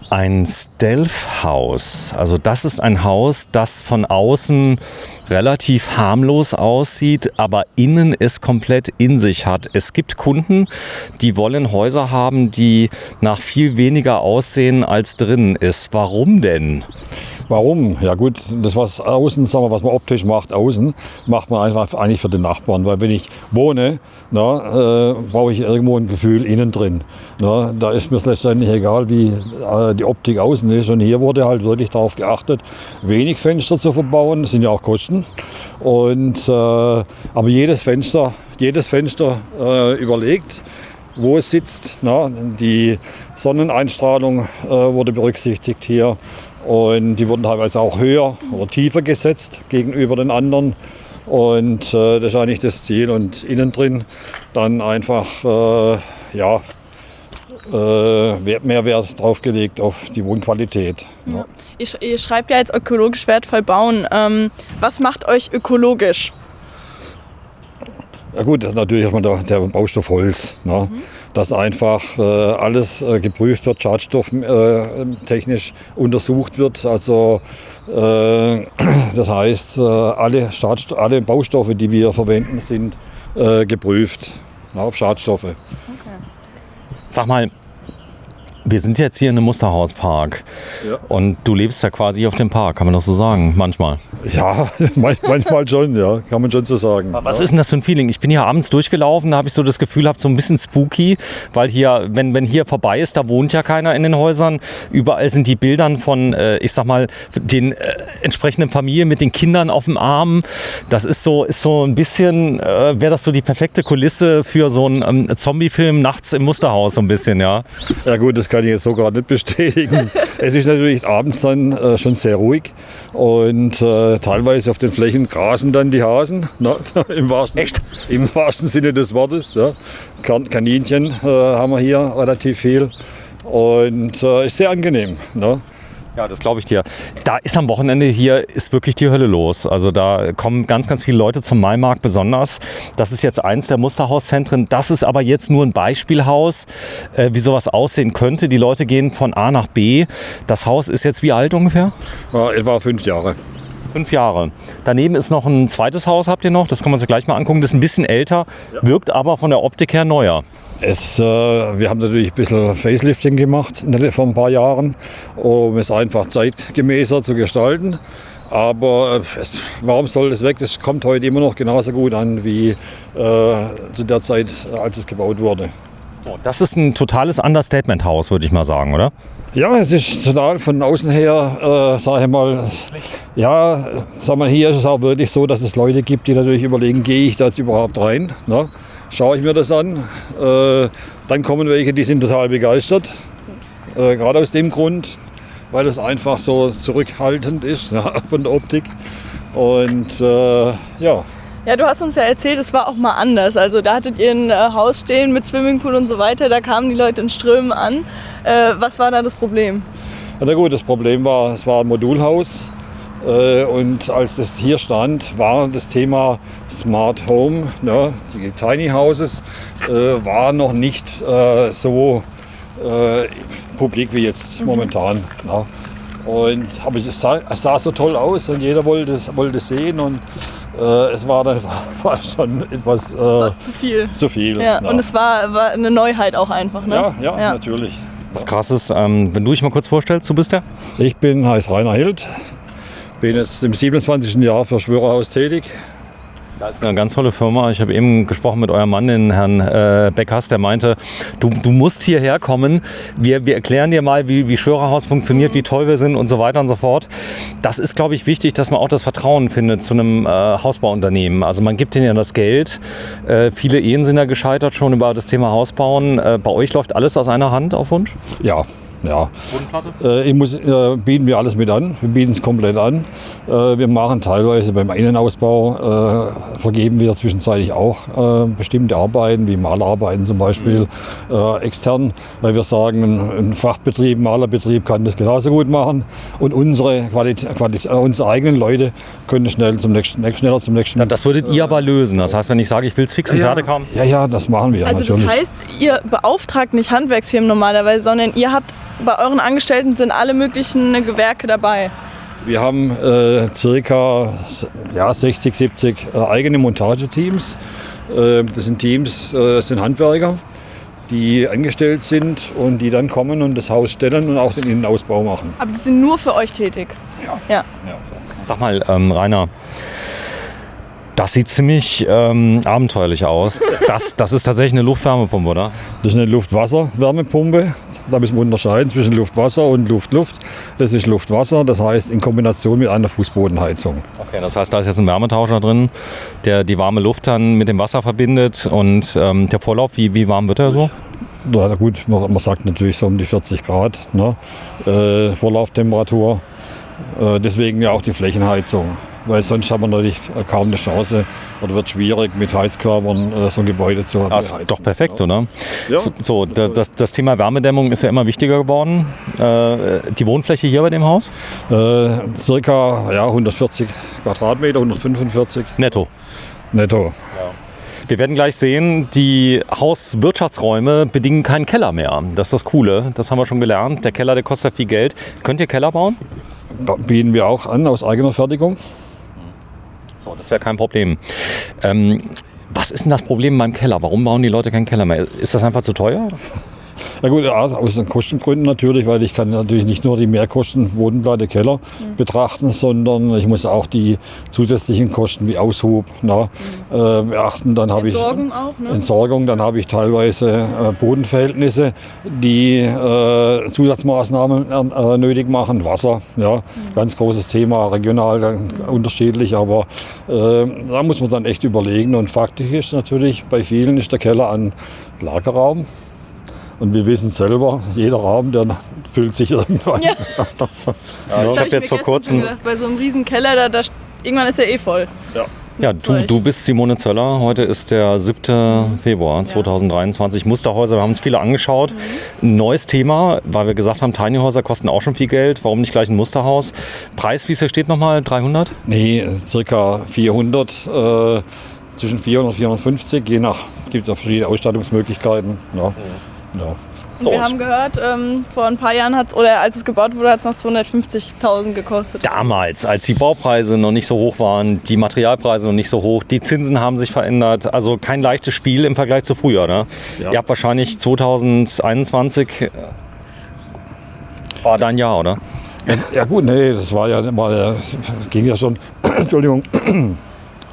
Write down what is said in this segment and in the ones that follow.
Ein Stealth-Haus. Also das ist ein Haus, das von außen relativ harmlos aussieht, aber innen es komplett in sich hat. Es gibt Kunden, die wollen Häuser haben, die nach viel weniger aussehen, als drin ist. Warum denn? Warum? Ja gut, das was außen, sagen wir, was man optisch macht, außen, macht man einfach eigentlich für den Nachbarn. Weil wenn ich wohne, brauche ich irgendwo ein Gefühl innen drin. Da ist mir es letztendlich egal, wie die Optik außen ist. Und hier wurde halt wirklich darauf geachtet, wenig Fenster zu verbauen. Das sind ja auch Kosten. Und, aber jedes Fenster überlegt, wo es sitzt. Die Sonneneinstrahlung wurde berücksichtigt hier. Und die wurden teilweise auch höher oder tiefer gesetzt gegenüber den anderen. Und das ist eigentlich das Ziel. Und innen drin dann einfach mehr Wert drauf gelegt auf die Wohnqualität. Ja. Ihr schreibt ja jetzt ökologisch wertvoll bauen. Was macht euch ökologisch? Ja gut, das ist natürlich erstmal der Baustoff Holz. Dass einfach alles geprüft wird, schadstofftechnisch untersucht wird. Also das heißt, alle Baustoffe, die wir verwenden, sind geprüft auf Schadstoffe. Okay. Sag mal, wir sind jetzt hier in einem Musterhauspark und du lebst ja quasi auf dem Park, kann man das so sagen, manchmal? Ja, manchmal schon, ja, kann man schon so sagen. Aber was ist denn das für ein Feeling? Ich bin hier abends durchgelaufen, da habe ich so das Gefühl, so ein bisschen spooky, weil hier, wenn hier vorbei ist, da wohnt ja keiner in den Häusern. Überall sind die Bilder von, ich sag mal, den entsprechenden Familien mit den Kindern auf dem Arm. Das ist so ein bisschen, wäre das so die perfekte Kulisse für so einen Zombie-Film nachts im Musterhaus so ein bisschen, ja? Ja gut, das kann ich jetzt so gerade nicht bestätigen. Es ist natürlich abends dann schon sehr ruhig und teilweise auf den Flächen grasen dann die Hasen, im wahrsten Sinne des Wortes. Ja. Kaninchen haben wir hier relativ viel und ist sehr angenehm. Ja, das glaube ich dir. Da ist am Wochenende hier ist wirklich die Hölle los. Also da kommen ganz, ganz viele Leute zum Maimarkt besonders. Das ist jetzt eins der Musterhauszentren. Das ist aber jetzt nur ein Beispielhaus, wie sowas aussehen könnte. Die Leute gehen von A nach B. Das Haus ist jetzt wie alt ungefähr? Ja, etwa 5 Jahre. 5 Jahre. Daneben ist noch ein zweites Haus, habt ihr noch. Das kann man sich gleich mal angucken. Das ist ein bisschen älter, wirkt aber von der Optik her neuer. Wir haben natürlich ein bisschen Facelifting gemacht vor ein paar Jahren, um es einfach zeitgemäßer zu gestalten. Aber warum soll das weg? Das kommt heute immer noch genauso gut an wie zu der Zeit, als es gebaut wurde. So, das ist ein totales Understatement-Haus, würde ich mal sagen, oder? Ja, es ist total von außen her, sage ich mal, hier ist es auch wirklich so, dass es Leute gibt, die natürlich überlegen, gehe ich da jetzt überhaupt rein? Schaue ich mir das an, dann kommen welche, die sind total begeistert, gerade aus dem Grund, weil es einfach so zurückhaltend ist von der Optik und ja. Ja, du hast uns ja erzählt, es war auch mal anders. Also da hattet ihr ein Haus stehen mit Swimmingpool und so weiter, da kamen die Leute in Strömen an. Was war da das Problem? Na gut, das Problem war, es war ein Modulhaus. Und als das hier stand, war das Thema Smart Home, die Tiny Houses, war noch nicht so publik wie jetzt momentan. Aber es sah so toll aus und jeder wollte es sehen und es war dann fast schon etwas zu viel. Ja, und es war eine Neuheit auch einfach, ne? Ja, natürlich. Was krass ist, wenn du dich mal kurz vorstellst, du bist der? Ich heiße Rainer Hild. Bin jetzt im 27. Jahr für Schwörerhaus tätig. Das ist eine ganz tolle Firma. Ich habe eben gesprochen mit eurem Mann, den Herrn Beckers, der meinte, du musst hierher kommen. Wir erklären dir mal, wie Schwörerhaus funktioniert, wie toll wir sind und so weiter und so fort. Das ist, glaube ich, wichtig, dass man auch das Vertrauen findet zu einem Hausbauunternehmen. Also man gibt denen ja das Geld. Viele Ehen sind ja gescheitert schon über das Thema Hausbauen. Bei euch läuft alles aus einer Hand auf Wunsch? Ja. Bieten wir alles mit an. Wir bieten es komplett an. Wir machen teilweise beim Innenausbau, vergeben wir zwischenzeitlich auch bestimmte Arbeiten, wie Malerarbeiten zum Beispiel, extern, weil wir sagen, ein Fachbetrieb, Malerbetrieb kann das genauso gut machen. Und unsere eigenen Leute können schneller zum nächsten. Ja, das würdet ihr aber lösen. Das heißt, wenn ich sage, ich will es fix und fertig haben? Ja, das machen wir also natürlich. Das heißt, ihr beauftragt nicht Handwerksfirmen normalerweise, sondern ihr habt Bei euren Angestellten sind alle möglichen Gewerke dabei. Wir haben circa 60, 70 eigene Montageteams. Das sind Teams, das sind Handwerker, die angestellt sind und die dann kommen und das Haus stellen und auch den Innenausbau machen. Aber die sind nur für euch tätig? Ja. Sag mal, Rainer, das sieht ziemlich abenteuerlich aus. Das ist tatsächlich eine Luftwärmepumpe, oder? Das ist eine Luft-Wasser-Wärmepumpe. Da müssen wir unterscheiden zwischen Luft-Wasser und Luft-Luft. Das ist Luft-Wasser, das heißt in Kombination mit einer Fußbodenheizung. Okay, das heißt, da ist jetzt ein Wärmetauscher drin, der die warme Luft dann mit dem Wasser verbindet. Und der Vorlauf, wie warm wird er so? Na gut, man sagt natürlich so um die 40 Grad, ne? Vorlauftemperatur. Deswegen ja auch die Flächenheizung. Weil sonst haben wir natürlich kaum eine Chance oder wird schwierig mit Heizkörpern so ein Gebäude zu haben. Das ist doch perfekt, oder? Ja. So, das Thema Wärmedämmung ist ja immer wichtiger geworden. Die Wohnfläche hier bei dem Haus? Circa 140 Quadratmeter, 145 Netto. netto. Wir werden gleich sehen, die Hauswirtschaftsräume bedingen keinen Keller mehr. Das ist das Coole, das haben wir schon gelernt. Der Keller, der kostet viel Geld. Könnt ihr Keller bauen? Bieten wir auch an aus eigener Fertigung. So, das wäre kein Problem. Was ist denn das Problem beim Keller? Warum bauen die Leute keinen Keller mehr? Ist das einfach zu teuer? Ja gut, aus den Kostengründen natürlich, weil ich kann natürlich nicht nur die Mehrkosten Bodenplatte, Keller betrachten, sondern ich muss auch die zusätzlichen Kosten wie Aushub beachten. Dann habe Entsorgung auch, ne? Entsorgung, dann habe ich teilweise Bodenverhältnisse, die Zusatzmaßnahmen nötig machen. Wasser, ganz großes Thema, regional unterschiedlich, aber da muss man dann echt überlegen. Und faktisch ist natürlich, bei vielen ist der Keller ein Lagerraum. Und wir wissen selber, jeder Raum, der füllt sich irgendwann. Ja. Ich habe jetzt vor kurzem... gedacht, bei so einem riesen Keller, irgendwann ist er eh voll. Ja, du bist Simone Zöller. Heute ist der 7. Februar 2023. Musterhäuser, wir haben uns viele angeschaut. Ein neues Thema, weil wir gesagt haben, Tiny Häuser kosten auch schon viel Geld. Warum nicht gleich ein Musterhaus? Preis, wie es hier steht nochmal, 300? Nee, circa 400, zwischen 400 und 450, gibt es verschiedene Ausstattungsmöglichkeiten. Ja. Und wir haben gehört, vor ein paar Jahren als es gebaut wurde, hat es noch 250.000 gekostet. Damals, als die Baupreise noch nicht so hoch waren, die Materialpreise noch nicht so hoch, die Zinsen haben sich verändert. Also kein leichtes Spiel im Vergleich zu früher. Ne? Ja. Ihr habt wahrscheinlich 2021 war dein Jahr, oder? Ja gut, nee, das ging ja schon, Entschuldigung,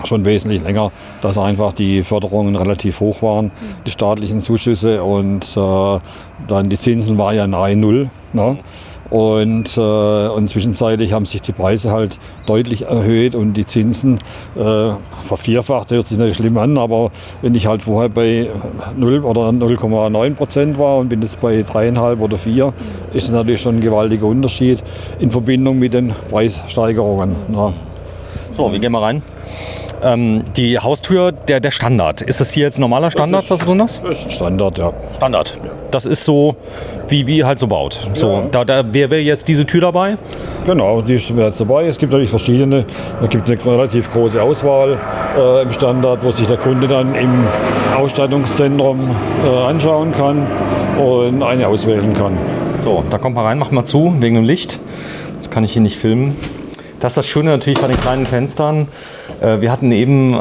schon wesentlich länger, dass einfach die Förderungen relativ hoch waren, die staatlichen Zuschüsse und dann die Zinsen waren ja nahe Null. Ne? Und zwischenzeitlich haben sich die Preise halt deutlich erhöht und die Zinsen vervierfacht, hört sich nicht schlimm an, aber wenn ich halt vorher bei 0 oder 0,9% war und bin jetzt bei 3,5 oder 4, ist es natürlich schon ein gewaltiger Unterschied in Verbindung mit den Preissteigerungen. Ne? So, wir gehen mal rein. Die Haustür, der Standard. Ist das hier jetzt normaler Standard, was du drin hast? Das ist Standard, ja. Standard. Das ist so, wie halt so baut. So, da wäre jetzt diese Tür dabei? Genau, die ist jetzt dabei. Es gibt natürlich verschiedene. Es gibt eine relativ große Auswahl im Standard, wo sich der Kunde dann im Ausstattungszentrum anschauen kann und eine auswählen kann. So, da kommt mal rein, mach mal zu, wegen dem Licht. Das kann ich hier nicht filmen. Das ist das Schöne natürlich bei den kleinen Fenstern. Wir hatten eben,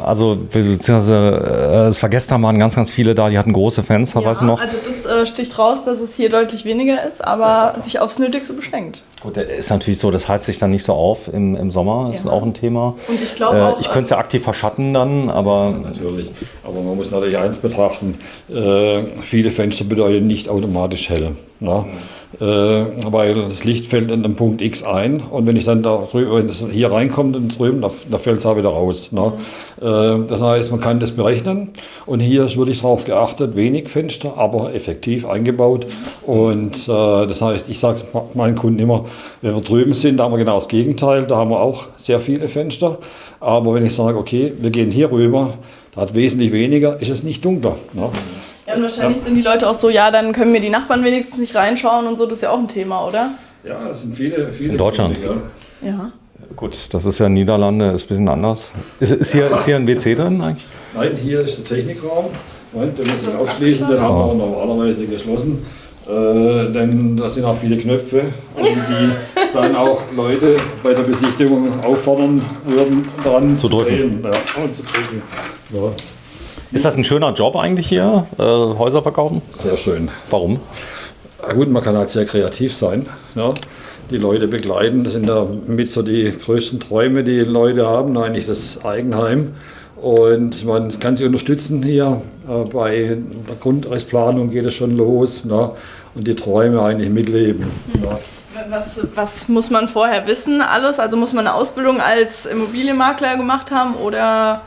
beziehungsweise es war gestern, waren ganz, ganz viele da, die hatten große Fenster, weißt du noch? Also das sticht raus, dass es hier deutlich weniger ist, aber sich aufs Nötigste beschränkt. Gut, ist natürlich so, das heizt sich dann nicht so auf im Sommer, das ist auch ein Thema. Und ich glaube auch... ich könnte es ja aktiv verschatten dann, aber... Natürlich, aber man muss natürlich eins betrachten, viele Fenster bedeuten nicht automatisch hell. Ne? Weil das Licht fällt an einem Punkt X ein und wenn ich dann da drüber, wenn das hier reinkommt und drüben, da fällt es auch wieder raus. Ne? Das heißt, man kann das berechnen und hier ist wirklich darauf geachtet, wenig Fenster, aber effektiv eingebaut. Und das heißt, ich sage meinen Kunden immer, wenn wir drüben sind, da haben wir genau das Gegenteil, da haben wir auch sehr viele Fenster. Aber wenn ich sage, okay, wir gehen hier rüber, da hat wesentlich weniger, ist es nicht dunkler. Ne? Ja, und wahrscheinlich sind die Leute auch so, dann können mir die Nachbarn wenigstens nicht reinschauen und so, das ist ja auch ein Thema, oder? Ja, es sind viele in Deutschland. Ja. Gut, das ist ja Niederlande, ist ein bisschen anders. Ist hier ein WC drin eigentlich? Nein, hier ist der Technikraum. Moment, den muss ich aufschließen, den haben wir normalerweise geschlossen. Denn da sind auch viele Knöpfe, die dann auch Leute bei der Besichtigung auffordern würden, daran Zu drücken. drehen, ja, und zu drücken. Ja, Ist das ein schöner Job eigentlich hier, Häuser verkaufen? sehr schön. Warum? Na gut, man kann halt sehr kreativ sein. Ja. Die Leute begleiten, das sind da mit so die größten Träume, die Leute haben, eigentlich das Eigenheim. Und man kann sie unterstützen hier. Bei der Grundrissplanung geht es schon los, ne? Und die Träume eigentlich mitleben. Ne? Was muss man vorher wissen alles? Also muss man eine Ausbildung als Immobilienmakler gemacht haben oder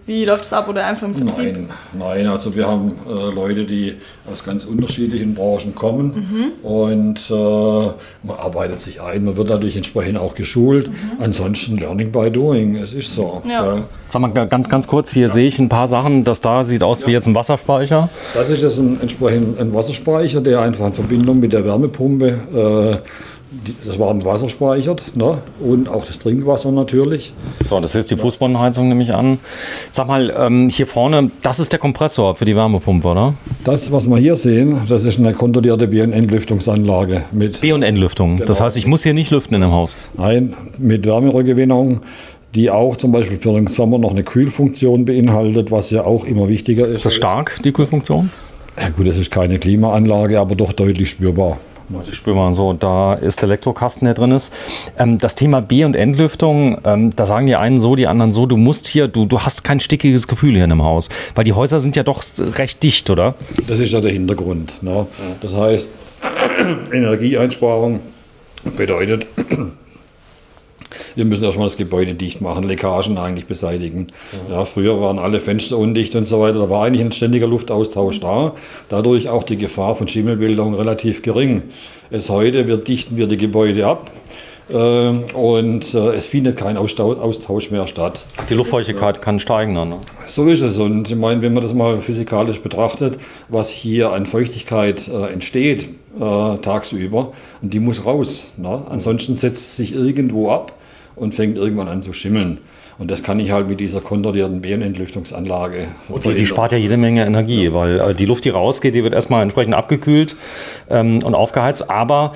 wie läuft es ab oder einfach im Vertrieb? Nein, also wir haben Leute, die aus ganz unterschiedlichen Branchen kommen und man arbeitet sich ein, man wird natürlich entsprechend auch geschult. Ansonsten Learning by Doing, es ist so. Ja. Sag mal ganz kurz, hier sehe ich ein paar Sachen. Das da sieht aus wie jetzt ein Wasserspeicher. Das ist jetzt entsprechend ein Wasserspeicher, der einfach in Verbindung mit der Wärmepumpe, das war ein Wasser speichert, ne? Und auch das Trinkwasser natürlich. So, das ist die Fußbodenheizung, nehme ich an. Sag mal, hier vorne, das ist der Kompressor für die Wärmepumpe, oder? Das, was wir hier sehen, das ist eine kontrollierte B- und Entlüftungsanlage mit, B- und Entlüftung. Das heißt, ich muss hier nicht lüften in dem Haus. mit Wärmerückgewinnung, die auch zum Beispiel für den Sommer noch eine Kühlfunktion beinhaltet, was ja auch immer wichtiger ist. Ist das stark, die Kühlfunktion? Ja gut, das ist keine Klimaanlage, aber doch deutlich spürbar. Ich spüre mal so, da ist der Elektrokasten, der drin ist. Das Thema B- und Entlüftung, da sagen die einen so, die anderen so, du musst hier, du hast kein stickiges Gefühl hier in dem Haus. Weil die Häuser sind ja doch recht dicht, oder? Das ist ja der Hintergrund. Ne? Das heißt, Energieeinsparung bedeutet, wir müssen erstmal das Gebäude dicht machen, Leckagen eigentlich beseitigen. Ja, früher waren alle Fenster undicht und so weiter, da war eigentlich ein ständiger Luftaustausch da. Dadurch auch die Gefahr von Schimmelbildung relativ gering. Heute dichten wir die Gebäude ab und es findet kein Austausch mehr statt. Die Luftfeuchtigkeit kann steigen dann, ne? So ist es. Und ich meine, wenn man das mal physikalisch betrachtet, was hier an Feuchtigkeit entsteht tagsüber, und die muss raus. Ne? Ansonsten setzt es sich irgendwo ab und fängt irgendwann an zu schimmeln. Und das kann ich halt mit dieser kontrollierten B- und Entlüftungsanlage. Die spart ja jede Menge Energie, weil die Luft, die rausgeht, die wird erstmal entsprechend abgekühlt und aufgeheizt. Aber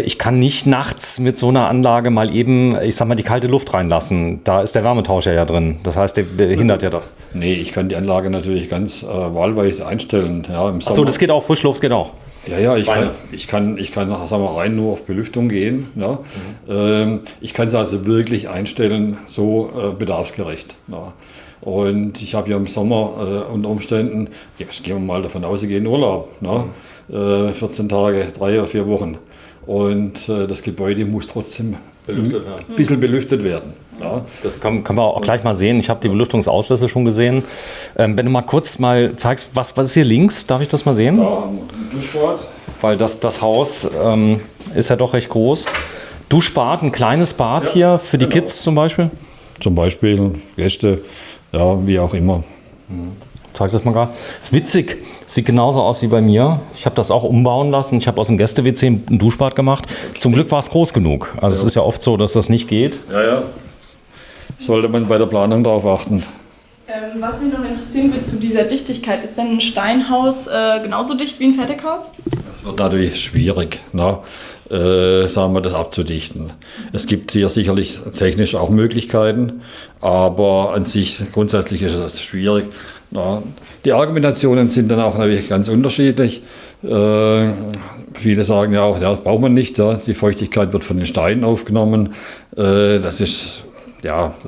ich kann nicht nachts mit so einer Anlage mal eben, ich sag mal, die kalte Luft reinlassen. Da ist der Wärmetauscher ja drin. Das heißt, der behindert ja das. Nee, ich kann die Anlage natürlich ganz wahlweise einstellen. Ja, im Sommer. Achso, das geht auch, Frischluft geht auch. Ja, ich kann sagen wir, rein nur auf Belüftung gehen. Ja. Ich kann es also wirklich einstellen, so bedarfsgerecht. Ja. Und ich habe ja im Sommer unter Umständen, jetzt gehen wir mal davon aus, ich gehe in Urlaub. Ne? 14 Tage, 3 oder 4 Wochen. Und das Gebäude muss trotzdem ein bisschen belüftet werden. Ja. Das kann man auch gleich mal sehen. Ich habe die Belüftungsauslässe schon gesehen. Wenn du mal kurz zeigst, was ist hier links? Darf ich das mal sehen? Da haben wir ein Duschbad. Weil das Haus ist ja doch recht groß. Duschbad, ein kleines Bad hier für die Kids zum Beispiel? Zum Beispiel Gäste, ja, wie auch immer. Zeig das mal gerade. Ist witzig. Sieht genauso aus wie bei mir. Ich habe das auch umbauen lassen. Ich habe aus dem Gäste-WC ein Duschbad gemacht. Zum Glück war es groß genug. Also es ist ja oft so, dass das nicht geht. Ja. Sollte man bei der Planung darauf achten. Was mich noch interessieren würde zu dieser Dichtigkeit, ist denn ein Steinhaus genauso dicht wie ein Fertighaus? Es wird dadurch schwierig, sagen wir, das abzudichten. Es gibt hier sicherlich technisch auch Möglichkeiten, aber an sich grundsätzlich ist es schwierig. Na, die Argumentationen sind dann auch natürlich ganz unterschiedlich. Viele sagen ja auch, ja, das braucht man nicht. Ja, die Feuchtigkeit wird von den Steinen aufgenommen. Das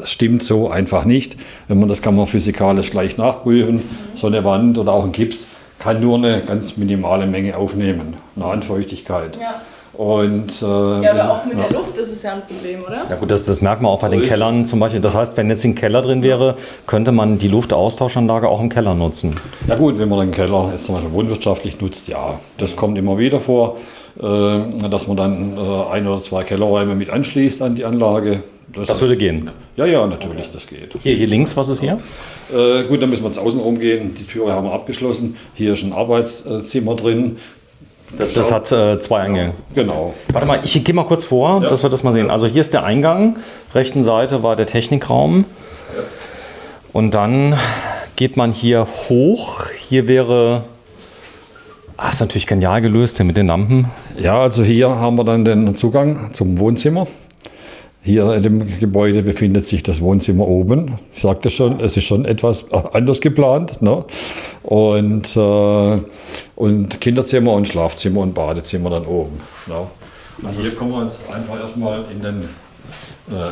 stimmt so einfach nicht. Das kann man physikalisch gleich nachprüfen. So eine Wand oder auch ein Gips kann nur eine ganz minimale Menge aufnehmen an Feuchtigkeit. Ja. Und, aber auch mit der Luft ist es ja ein Problem, oder? Ja gut, das merkt man auch bei den Kellern zum Beispiel. Das heißt, wenn jetzt ein Keller drin wäre, könnte man die Luftaustauschanlage auch im Keller nutzen. Ja gut, wenn man den Keller jetzt zum Beispiel wohnwirtschaftlich nutzt, ja, das kommt immer wieder vor, dass man dann 1 oder 2 Kellerräume mit anschließt an die Anlage. Das würde gehen? Ja, natürlich, das geht. Hier links, was ist hier? Gut, dann müssen wir ins Außenrum gehen. Die Türe haben wir abgeschlossen. Hier ist ein Arbeitszimmer drin. Das hat 2 Eingänge. Genau. Warte mal, ich gehe mal kurz vor, dass wir das mal sehen. Also hier ist der Eingang, rechten Seite war der Technikraum. Ja. Und dann geht man hier hoch. Hier wäre Ah, ist natürlich genial gelöst hier mit den Lampen. Ja, also hier haben wir dann den Zugang zum Wohnzimmer. Hier in dem Gebäude befindet sich das Wohnzimmer oben. Ich sagte schon, es ist schon etwas anders geplant. Ne? Und Kinderzimmer und Schlafzimmer und Badezimmer dann oben. Ne? Also hier kommen wir jetzt einfach erstmal in den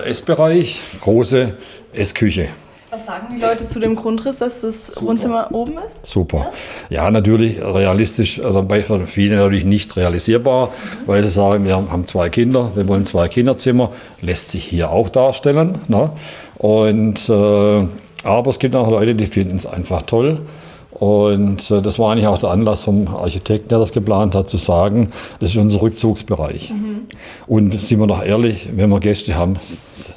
Essbereich, große Essküche. Was sagen die Leute zu dem Grundriss, dass das Wohnzimmer oben ist? Super. Ja, natürlich realistisch, oder bei vielen natürlich nicht realisierbar, weil sie sagen, wir haben 2 Kinder, wir wollen 2 Kinderzimmer, lässt sich hier auch darstellen. Ne? Aber es gibt auch Leute, die finden es einfach toll. Und das war eigentlich auch der Anlass vom Architekten, der das geplant hat, zu sagen, das ist unser Rückzugsbereich. Und sind wir doch ehrlich, wenn wir Gäste haben,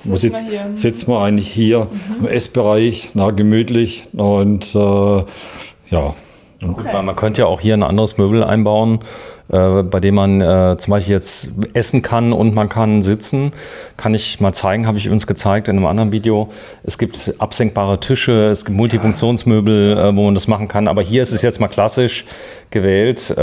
sitzen wir eigentlich hier im Essbereich, gemütlich und ja. Gut, weil man könnte ja auch hier ein anderes Möbel einbauen, bei dem man zum Beispiel jetzt essen kann und man kann sitzen. Kann ich mal zeigen, habe ich übrigens gezeigt in einem anderen Video. Es gibt absenkbare Tische, es gibt Multifunktionsmöbel, wo man das machen kann. Aber hier ist es jetzt mal klassisch gewählt.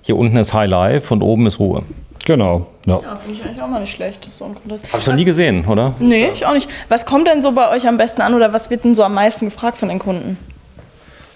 Hier unten ist High Life und oben ist Ruhe. Genau. Ja, Ja, finde ich eigentlich auch mal nicht schlecht. So ein Grundriss. Habe ich noch nie gesehen, oder? Nee, ich auch nicht. Was kommt denn so bei euch am besten an oder was wird denn so am meisten gefragt von den Kunden?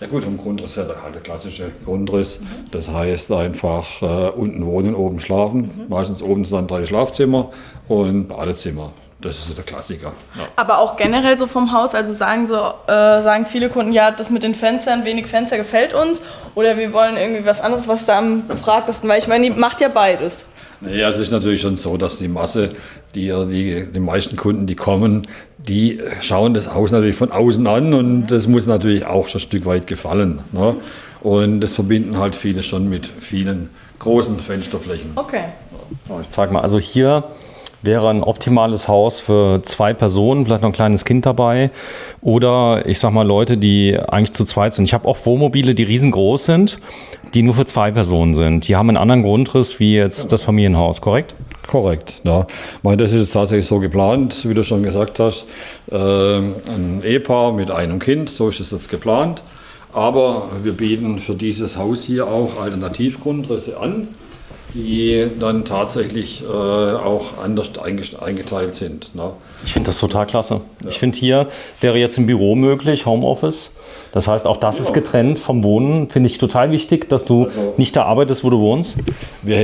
ja gut, vom Grundriss her halt der klassische Grundriss. Das heißt einfach unten wohnen, oben schlafen. Meistens oben sind dann 3 Schlafzimmer und Badezimmer. Das ist so der Klassiker. Ja. Aber auch generell so vom Haus, also sagen viele Kunden, ja, das mit den Fenstern, wenig Fenster gefällt uns oder wir wollen irgendwie was anderes, was da am gefragtesten, weil ich meine, die macht ja beides. Naja, es ist natürlich schon so, dass die Masse, die meisten Kunden, die kommen, die schauen das Haus natürlich von außen an und das muss natürlich auch schon ein Stück weit gefallen. Ne? Und das verbinden halt viele schon mit vielen großen Fensterflächen. Okay. So, ich zeige mal, also hier wäre ein optimales Haus für 2 Personen, vielleicht noch ein kleines Kind dabei. Oder ich sag mal Leute, die eigentlich zu zweit sind. Ich habe auch Wohnmobile, die riesengroß sind, die nur für 2 Personen sind. Die haben einen anderen Grundriss wie jetzt das Familienhaus, korrekt? Korrekt, ja. Ich meine, das ist jetzt tatsächlich so geplant, wie du schon gesagt hast. Ein Ehepaar mit einem Kind, so ist es jetzt geplant. Aber wir bieten für dieses Haus hier auch Alternativgrundrisse an, die dann tatsächlich auch anders eingeteilt sind. Ne? Ich finde das total klasse. Ja. Ich finde, hier wäre jetzt ein Büro möglich, Homeoffice. Das heißt, auch das ist getrennt vom Wohnen. Finde ich total wichtig, dass du nicht da arbeitest, wo du wohnst. Wir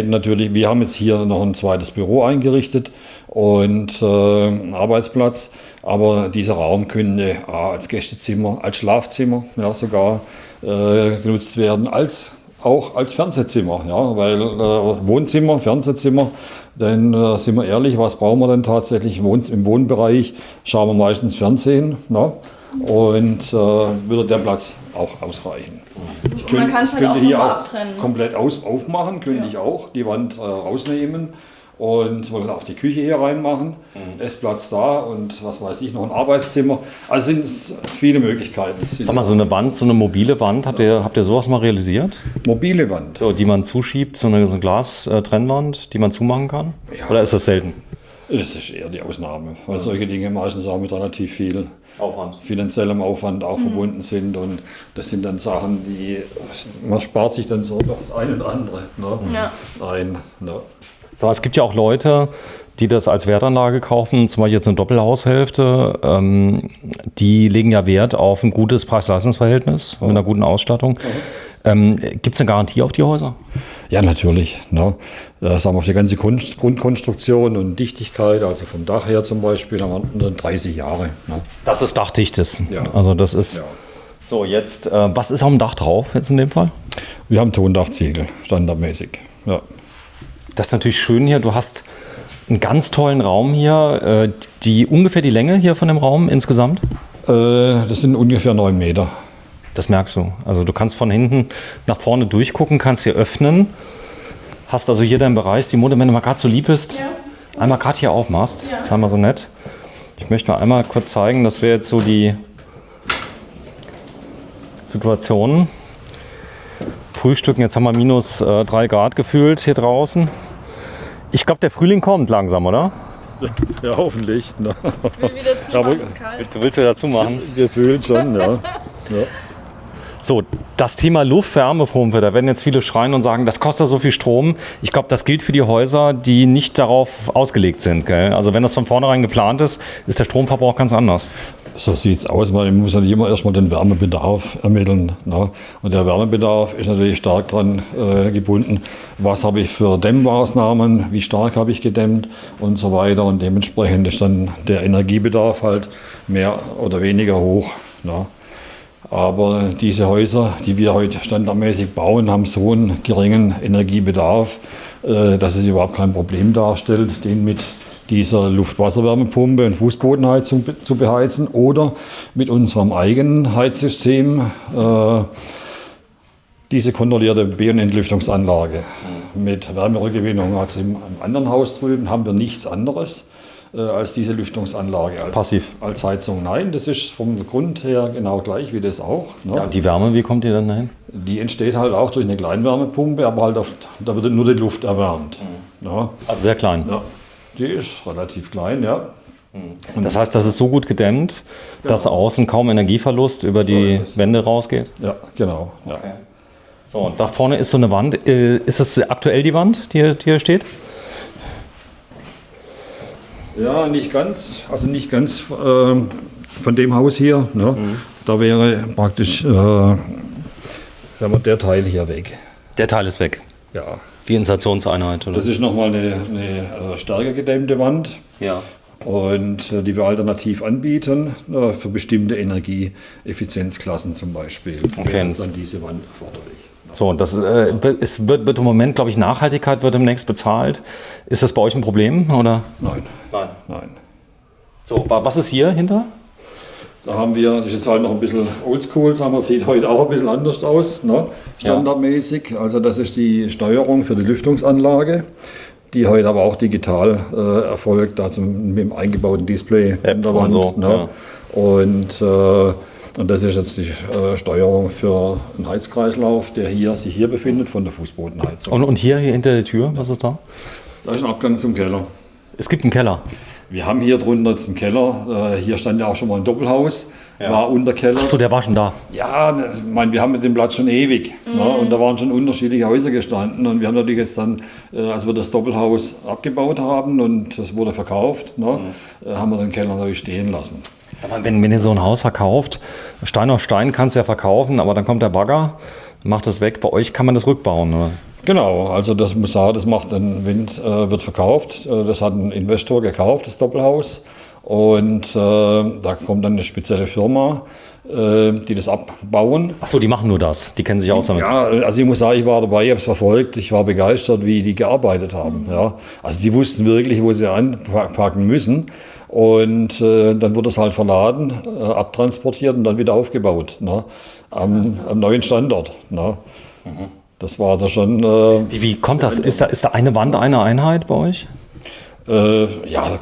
haben jetzt hier noch ein zweites Büro eingerichtet und einen Arbeitsplatz. Aber dieser Raum könnte als Gästezimmer, als Schlafzimmer sogar genutzt werden, auch als Fernsehzimmer, ja, weil Wohnzimmer, Fernsehzimmer, denn sind wir ehrlich, was brauchen wir denn tatsächlich im Wohnbereich? Schauen wir meistens Fernsehen, ne? Und würde der Platz auch ausreichen. Man kann es halt auch hier nochmal auch abtrennen. komplett aufmachen, könnte ich auch, die Wand rausnehmen und wollen auch die Küche hier reinmachen, Essplatz da und was weiß ich, noch ein Arbeitszimmer. Also sind es viele Möglichkeiten. Sag mal, so eine Wand, so eine mobile Wand, habt ihr sowas mal realisiert? Mobile Wand. So, die man zuschiebt, so eine Glas-Trennwand, die man zumachen kann? Ja. Oder ist das selten? Es ist eher die Ausnahme, weil solche Dinge meistens auch mit relativ viel finanziellem Aufwand auch verbunden sind und das sind dann Sachen, man spart sich dann so noch das eine und andere ein. Ne? So, es gibt ja auch Leute, die das als Wertanlage kaufen, zum Beispiel jetzt eine Doppelhaushälfte, die legen ja Wert auf ein gutes Preis-Leistungs-Verhältnis mit einer guten Ausstattung. Gibt es eine Garantie auf die Häuser? Ja, natürlich. Ne? Das haben wir auf die ganze Grundkonstruktion und Dichtigkeit, also vom Dach her zum Beispiel, haben wir 30 Jahre. Ne? Das ist dachdichtes. Ja. Also das ist. Ja. So, jetzt, was ist auf dem Dach drauf jetzt in dem Fall? Wir haben Tondachziegel, standardmäßig. Ja. Das ist natürlich schön hier. Du hast einen ganz tollen Raum hier. Ungefähr die Länge hier von dem Raum insgesamt? Das sind ungefähr 9 Meter. Das merkst du. Also du kannst von hinten nach vorne durchgucken, kannst hier öffnen. Hast also hier deinen Bereich, die Mode, wenn du mal gerade so lieb bist, einmal gerade hier aufmachst. Das ist einmal so nett. Ich möchte mal einmal kurz zeigen, das wäre jetzt so die Situation. Frühstücken, jetzt haben wir minus 3 Grad gefühlt hier draußen. Ich glaube, der Frühling kommt langsam, oder? Ja, hoffentlich. Ne? Ich will wieder zumachen, kalt. Du willst wieder dazu machen? Gefühlt schon, ja. So, das Thema Luftwärmepumpe, da werden jetzt viele schreien und sagen, das kostet so viel Strom. Ich glaube, das gilt für die Häuser, die nicht darauf ausgelegt sind. Gell? Also wenn das von vornherein geplant ist, ist der Stromverbrauch ganz anders. So sieht es aus. Man muss natürlich immer erstmal den Wärmebedarf ermitteln. Ne? Und der Wärmebedarf ist natürlich stark daran gebunden, was habe ich für Dämmmaßnahmen, wie stark habe ich gedämmt und so weiter. Und dementsprechend ist dann der Energiebedarf halt mehr oder weniger hoch. Ne? Aber diese Häuser, die wir heute standardmäßig bauen, haben so einen geringen Energiebedarf, dass es überhaupt kein Problem darstellt, den mit dieser Luft-Wasser-Wärmepumpe und Fußbodenheizung zu beheizen oder mit unserem eigenen Heizsystem diese kontrollierte Be- und Entlüftungsanlage mit Wärmerückgewinnung. Also im anderen Haus drüben haben wir nichts anderes als diese Lüftungsanlage. Passiv. Als Heizung. Nein, das ist vom Grund her genau gleich wie das auch. Ne? Ja, die Wärme, wie kommt die dann dahin? Die entsteht halt auch durch eine Kleinwärmepumpe, aber halt da wird nur die Luft erwärmt. Ne? Also sehr klein. Ja, die ist relativ klein, ja. Und das heißt, das ist so gut gedämmt, dass außen kaum Energieverlust über die Wände rausgeht? Ja, genau. Ja. Okay. So, und da vorne ist so eine Wand. Ist das aktuell die Wand, die hier steht? Ja, nicht ganz. Also nicht ganz von dem Haus hier. Ne? Da wäre praktisch der Teil hier weg. Der Teil ist weg. Ja. Die Installationseinheit, oder? Das ist nochmal eine stärker gedämmte Wand. Ja. Und die wir alternativ anbieten, für bestimmte Energieeffizienzklassen zum Beispiel. Okay. Wäre dann diese Wand erforderlich. So, das wird im Moment, glaube ich, Nachhaltigkeit wird demnächst bezahlt. Ist das bei euch ein Problem, oder? Nein. Nein. Nein. So, was ist hier hinter? Da haben wir, das ist jetzt halt noch ein bisschen oldschool, sagen wir, sieht heute auch ein bisschen anders aus, ne? Standardmäßig. Also das ist die Steuerung für die Lüftungsanlage, die heute aber auch digital erfolgt, also mit dem eingebauten Display an der Wand. So, ne? ja. Und das ist jetzt die Steuerung für einen Heizkreislauf, der sich hier befindet von der Fußbodenheizung. Und hier hinter der Tür, was ist da? Da ist ein Abgang zum Keller. Es gibt einen Keller. Wir haben hier drunter jetzt einen Keller. Hier stand ja auch schon mal ein Doppelhaus, war Unterkeller. Ach so, der war schon da. Ja, ich meine, wir haben den Platz schon ewig. Ne? Und da waren schon unterschiedliche Häuser gestanden. Und wir haben natürlich jetzt dann, als wir das Doppelhaus abgebaut haben und das wurde verkauft, ne, haben wir den Keller natürlich stehen lassen. Sag mal, wenn ihr so ein Haus verkauft, Stein auf Stein kannst du ja verkaufen, aber dann kommt der Bagger, macht das weg. Bei euch kann man das rückbauen, oder? Genau, also das muss sagen, das macht ein Wind, wird verkauft. Das hat ein Investor gekauft, das Doppelhaus. Und da kommt dann eine spezielle Firma, die das abbauen. Ach so, die machen nur das. Die kennen sich aus damit. Ja, also ich muss sagen, ich war dabei, ich habe es verfolgt. Ich war begeistert, wie die gearbeitet haben. Ja. Also die wussten wirklich, wo sie anpacken müssen. Und dann wurde es halt verladen, abtransportiert und dann wieder aufgebaut, ne, am neuen Standort. Ne. Das war da schon. Wie kommt das? Ist da eine Wand, eine Einheit bei euch? Ja,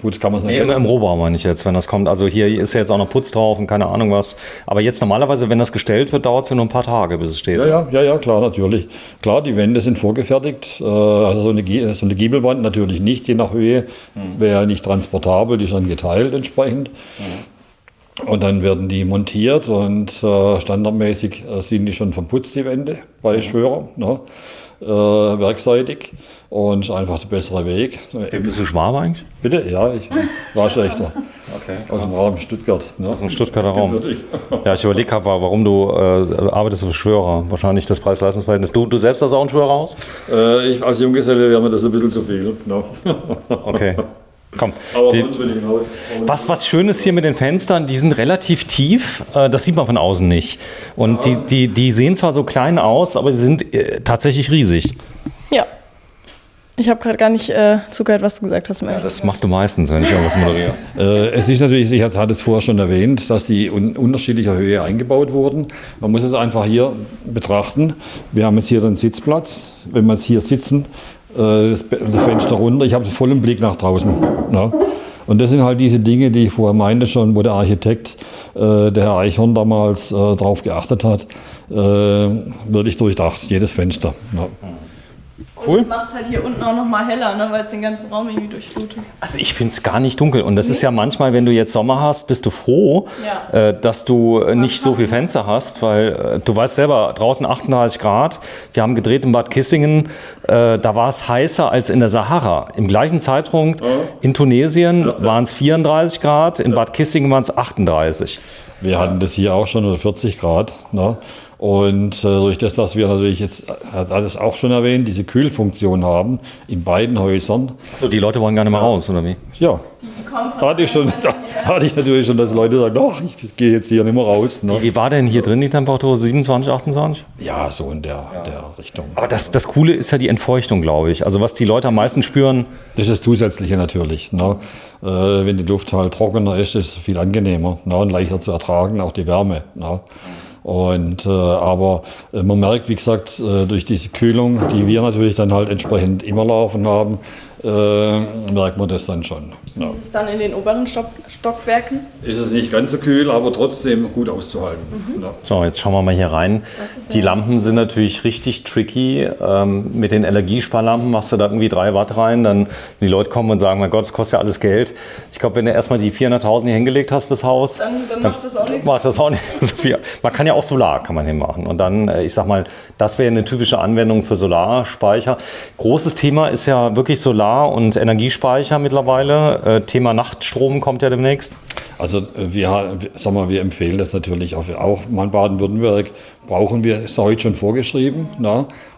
gut, kann man es nicht. Im Rohbau meine ich jetzt, wenn das kommt. Also hier ist ja jetzt auch noch Putz drauf und keine Ahnung was. Aber jetzt normalerweise, wenn das gestellt wird, dauert es ja nur ein paar Tage, bis es steht. Ja, klar, natürlich. Klar, die Wände sind vorgefertigt. Also so eine Giebelwand natürlich nicht, je nach Höhe. Wäre nicht transportabel, die ist dann geteilt entsprechend. Und dann werden die montiert und standardmäßig sind die schon verputzt, die Wände, bei Schwörer, ne? Werkseitig. Und ist einfach der bessere Weg. Bist du Schwabe eigentlich? Bitte? Ja, ich war Schlechter. Okay. Aus dem Raum Stuttgart. Ne? Aus dem Stuttgarter Raum. Ja, ich überlege gerade, warum du arbeitest als Schwörer. Wahrscheinlich das Preis-Leistungs-Verhältnis. Du selbst hast auch ein Schwörerhaus? Ich als Junggeselle wäre mir das ein bisschen zu viel. No. Okay. Komm. Aber sonst bin ich im Haus. Was schön ist hier mit den Fenstern, die sind relativ tief, das sieht man von außen nicht. Und die sehen zwar so klein aus, aber sie sind tatsächlich riesig. Ja. Ich habe gerade gar nicht zugehört, was du gesagt hast. Ja, das machst du meistens, wenn ich irgendwas moderiere. Es ist natürlich, ich hatte es vorher schon erwähnt, dass die unterschiedlicher Höhe eingebaut wurden. Man muss es einfach hier betrachten. Wir haben jetzt hier den Sitzplatz. Wenn wir jetzt hier sitzen, das Fenster runter, ich habe vollen Blick nach draußen. Ne? Und das sind halt diese Dinge, die ich vorher meinte schon, wo der Architekt, der Herr Eichhorn damals darauf geachtet hat, wirklich durchdacht, jedes Fenster. Ne? Cool. Das macht es halt hier unten auch nochmal heller, ne, weil es den ganzen Raum irgendwie durchflutet. Also ich finde es gar nicht dunkel. Und das ist ja manchmal, wenn du jetzt Sommer hast, bist du froh, Ja. dass du nicht so viel Fenster hast, weil du weißt selber, draußen 38 Grad. Wir haben gedreht in Bad Kissingen, da war es heißer als in der Sahara. Im gleichen Zeitraum in Tunesien waren es 34 Grad, in Bad Kissingen waren es 38. Wir hatten das hier auch schon, oder 40 Grad. Ne? Und durch das, dass wir natürlich jetzt, hat es auch schon erwähnt, diese Kühlfunktion haben in beiden Häusern. So, die Leute wollen gar nicht mehr raus, oder wie? Ja, hatte ich natürlich schon, dass Leute sagen, ach, ich gehe jetzt hier nicht mehr raus. Ne? Wie war denn hier drin die Temperatur? 27, 28? Ja, so in der Richtung. Aber das Coole ist ja die Entfeuchtung, glaube ich. Also was die Leute am meisten spüren. Das ist das Zusätzliche natürlich. Ne? Wenn die Luft halt trockener ist, ist es viel angenehmer, ne? Und leichter zu ertragen, auch die Wärme. Ne? Und, aber man merkt, wie gesagt, durch diese Kühlung, die wir natürlich dann halt entsprechend immer laufen haben, merkt man das dann schon. Ja. Ist es dann in den oberen Stockwerken? Ist es nicht ganz so kühl, aber trotzdem gut auszuhalten. Ja. So, jetzt schauen wir mal hier rein. Die Lampen sind natürlich richtig tricky. Mit den Energiesparlampen machst du da irgendwie 3 Watt rein, dann die Leute kommen und sagen, mein Gott, das kostet ja alles Geld. Ich glaube, wenn du erstmal die 400.000 hier hingelegt hast fürs Haus, Dann macht das auch nichts. macht das auch nicht so viel. Man kann ja auch Solar kann man hinmachen. Und dann, ich sag mal, das wäre eine typische Anwendung für Solarspeicher. Großes Thema ist ja wirklich Solar- und Energiespeicher mittlerweile. Thema Nachtstrom kommt ja demnächst. Also wir empfehlen das natürlich auch in Baden-Württemberg brauchen wir, ist heute schon vorgeschrieben,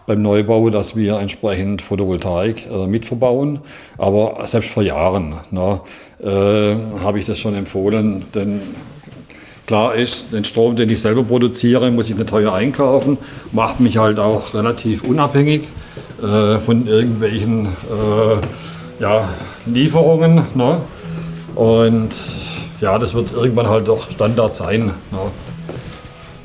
beim Neubau, dass wir entsprechend Photovoltaik mitverbauen. Aber selbst vor Jahren habe ich das schon empfohlen, denn klar ist, den Strom, den ich selber produziere, muss ich nicht teuer einkaufen, macht mich halt auch relativ unabhängig von irgendwelchen Lieferungen. Ne? Und ja, das wird irgendwann halt doch Standard sein. Ne?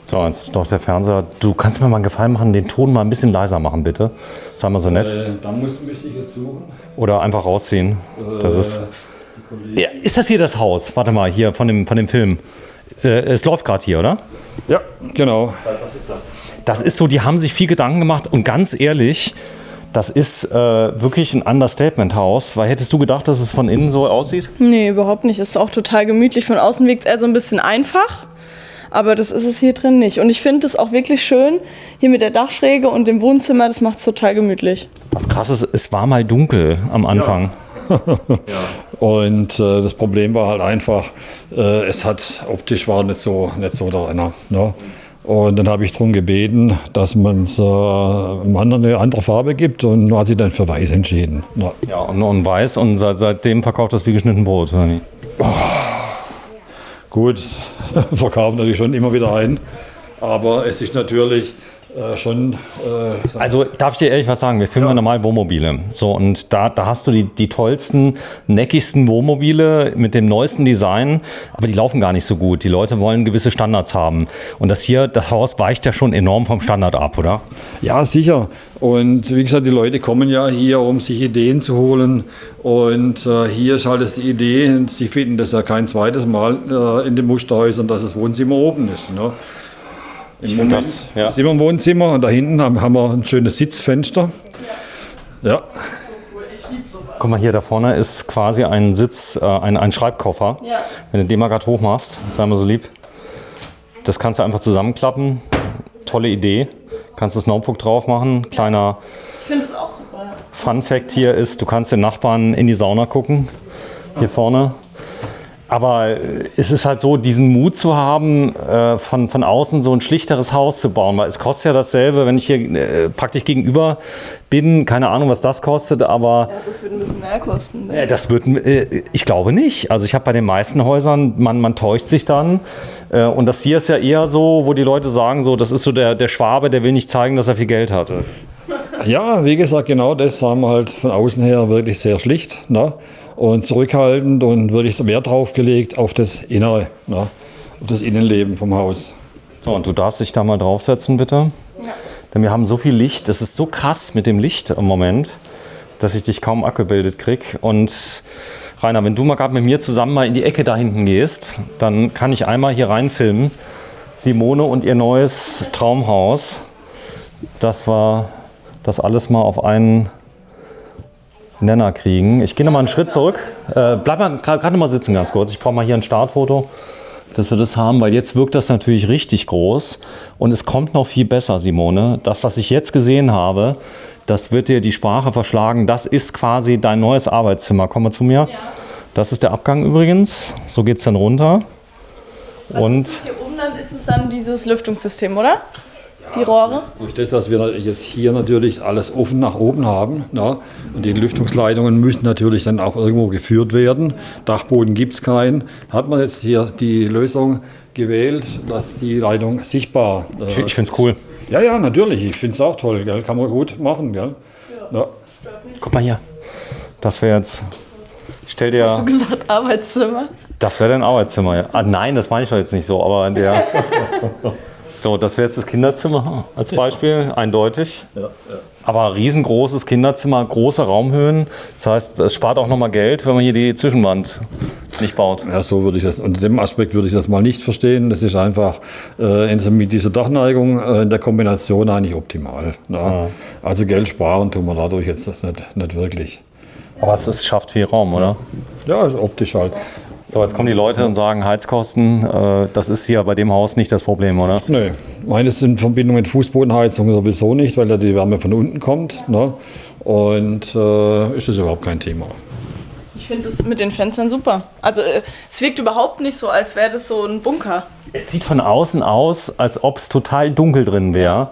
So, jetzt doch der Fernseher. Du kannst mir mal einen Gefallen machen, den Ton mal ein bisschen leiser machen, bitte. Sei mal so nett. Da müsste ich jetzt suchen. Oder einfach rausziehen. Das ist. Ja, ist das hier das Haus? Warte mal, hier von dem Film. Es läuft gerade hier, oder? Ja, genau. Was ist das? Das ist so, die haben sich viel Gedanken gemacht und ganz ehrlich, das ist wirklich ein Understatement-Haus. Weil hättest du gedacht, dass es von innen so aussieht? Nee, überhaupt nicht. Ist auch total gemütlich. Von außen wirkt es eher so ein bisschen einfach. Aber das ist es hier drin nicht. Und ich finde es auch wirklich schön, hier mit der Dachschräge und dem Wohnzimmer, das macht es total gemütlich. Was krass ist, es war mal dunkel am Anfang. Ja. Und das Problem war halt einfach, optisch war nicht so der Renner. Ne? Und dann habe ich darum gebeten, dass man es einem anderen eine andere Farbe gibt und hat sich dann für weiß entschieden. Ne? Ja, und weiß und seitdem verkauft das wie geschnitten Brot, oder nicht? Gut, verkaufen natürlich schon immer wieder ein, aber es ist natürlich schon... Also darf ich dir ehrlich was sagen, wir filmen ja normal Wohnmobile. So, und da hast du die tollsten, neckigsten Wohnmobile mit dem neuesten Design, aber die laufen gar nicht so gut. Die Leute wollen gewisse Standards haben. Und das Haus weicht ja schon enorm vom Standard ab, oder? Ja, sicher. Und wie gesagt, die Leute kommen ja hier, um sich Ideen zu holen. Und hier ist halt die Idee, sie finden das ja kein zweites Mal in den Musterhäusern, dass das Wohnzimmer oben ist. Ne? Im Moment sind wir im Wohnzimmer und da hinten haben wir ein schönes Sitzfenster. Ja. Guck mal, hier da vorne ist quasi ein Sitz, ein Schreibkoffer. Ja. Wenn du den mal gerade hochmachst, sei mal so lieb. Das kannst du einfach zusammenklappen. Tolle Idee. Kannst das Notebook drauf machen. Kleiner Fun Fact hier ist, du kannst den Nachbarn in die Sauna gucken. Hier vorne. Aber es ist halt so, diesen Mut zu haben, von außen so ein schlichteres Haus zu bauen. Weil es kostet ja dasselbe, wenn ich hier praktisch gegenüber bin. Keine Ahnung, was das kostet, aber... Ja, das wird ein bisschen mehr kosten. Ne? Das wird, ich glaube nicht. Also ich habe bei den meisten Häusern, man täuscht sich dann. Und das hier ist ja eher so, wo die Leute sagen, so, das ist so der Schwabe, der will nicht zeigen, dass er viel Geld hatte. Ja, wie gesagt, genau das haben wir halt von außen her wirklich sehr schlicht. Ne? Und zurückhaltend und wirklich Wert drauf gelegt auf das Innere, ne? Auf das Innenleben vom Haus. So, und du darfst dich da mal draufsetzen, bitte. Ja. Denn wir haben so viel Licht, das ist so krass mit dem Licht im Moment, dass ich dich kaum abgebildet kriege. Und Rainer, wenn du mal gerade mit mir zusammen mal in die Ecke da hinten gehst, dann kann ich einmal hier reinfilmen. Simone und ihr neues Traumhaus, das das alles mal auf einen Nenner kriegen. Ich gehe noch mal einen Schritt zurück. Bleib mal gerade noch mal sitzen ganz kurz. Ich brauche mal hier ein Startfoto, dass wir das haben, weil jetzt wirkt das natürlich richtig groß und es kommt noch viel besser, Simone. Das, was ich jetzt gesehen habe, das wird dir die Sprache verschlagen. Das ist quasi dein neues Arbeitszimmer. Komm mal zu mir. Ja. Das ist der Abgang übrigens. So geht es dann runter. Und Hier oben dann ist es dann dieses Lüftungssystem, oder? Die Rohre? Durch das, dass wir jetzt hier natürlich alles offen nach oben haben, ne? Und die Lüftungsleitungen müssen natürlich dann auch irgendwo geführt werden. Dachboden gibt es keinen. Hat man jetzt hier die Lösung gewählt, dass die Leitung sichtbar ich finde es cool. Ja, natürlich. Ich finde es auch toll. Gell? Kann man gut machen. Gell? Ja. Guck mal hier. Das wäre jetzt. Stell dir. Hast du gesagt Arbeitszimmer? Das wäre dein Arbeitszimmer. Ja. Ah, nein, das meine ich doch jetzt nicht so. Aber der. So, das wäre jetzt das Kinderzimmer als Beispiel, eindeutig. Ja. Aber riesengroßes Kinderzimmer, große Raumhöhen. Das heißt, es spart auch nochmal Geld, wenn man hier die Zwischenwand nicht baut. Ja, so würde ich das, unter dem Aspekt würde ich das mal nicht verstehen. Das ist einfach mit dieser Dachneigung in der Kombination eigentlich optimal. Ne? Ja. Also Geld sparen tun wir dadurch jetzt nicht wirklich. Aber es schafft viel Raum, oder? Ja, ist optisch halt. So, jetzt kommen die Leute und sagen, Heizkosten, das ist hier bei dem Haus nicht das Problem, oder? Nö, meines in Verbindung mit Fußbodenheizung sowieso nicht, weil da die Wärme von unten kommt. Ne? Und ist das überhaupt kein Thema. Ich finde das mit den Fenstern super. Also es wirkt überhaupt nicht so, als wäre das so ein Bunker. Es sieht von außen aus, als ob es total dunkel drin wäre.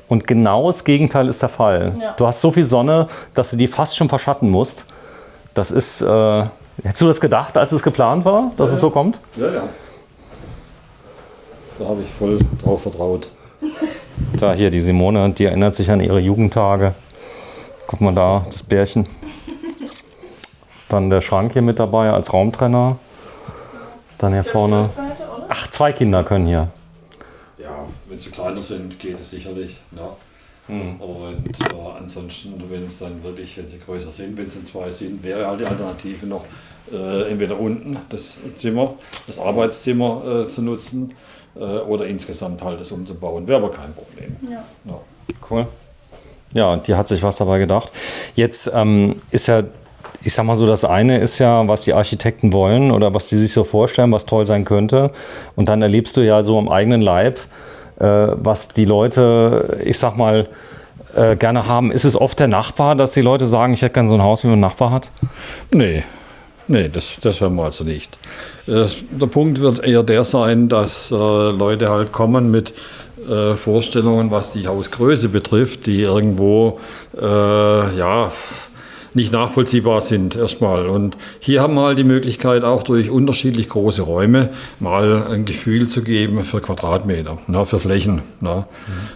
Und genau das Gegenteil ist der Fall. Ja. Du hast so viel Sonne, dass du die fast schon verschatten musst. Das ist... hättest du das gedacht, als es geplant war, dass es so kommt? Ja. Da habe ich voll drauf vertraut. Da hier, die Simone, die erinnert sich an ihre Jugendtage. Guck mal da, das Bärchen. Dann der Schrank hier mit dabei als Raumtrenner. Dann hier vorne. Ach, 2 Kinder können hier. Ja, wenn sie kleiner sind, geht es sicherlich. Ne? Und ansonsten, wenn es dann wirklich, wenn sie größer sind, wenn es dann 2 sind, wäre halt die Alternative noch entweder unten das Zimmer, das Arbeitszimmer zu nutzen oder insgesamt halt das umzubauen. Wäre aber kein Problem. Ja. Ja. Cool. Ja, die hat sich was dabei gedacht. Jetzt ist ja, ich sag mal so, das eine ist ja, was die Architekten wollen oder was die sich so vorstellen, was toll sein könnte. Und dann erlebst du ja so am eigenen Leib, was die Leute, ich sag mal, gerne haben. Ist es oft der Nachbar, dass die Leute sagen, ich hätte gerne so ein Haus, wie man einen Nachbar hat? Nee, das werden wir also nicht. Der Punkt wird eher der sein, dass Leute halt kommen mit Vorstellungen, was die Hausgröße betrifft, die irgendwo nicht nachvollziehbar sind erstmal. Und hier haben wir halt die Möglichkeit, auch durch unterschiedlich große Räume mal ein Gefühl zu geben für Quadratmeter, ne, für Flächen. Ne.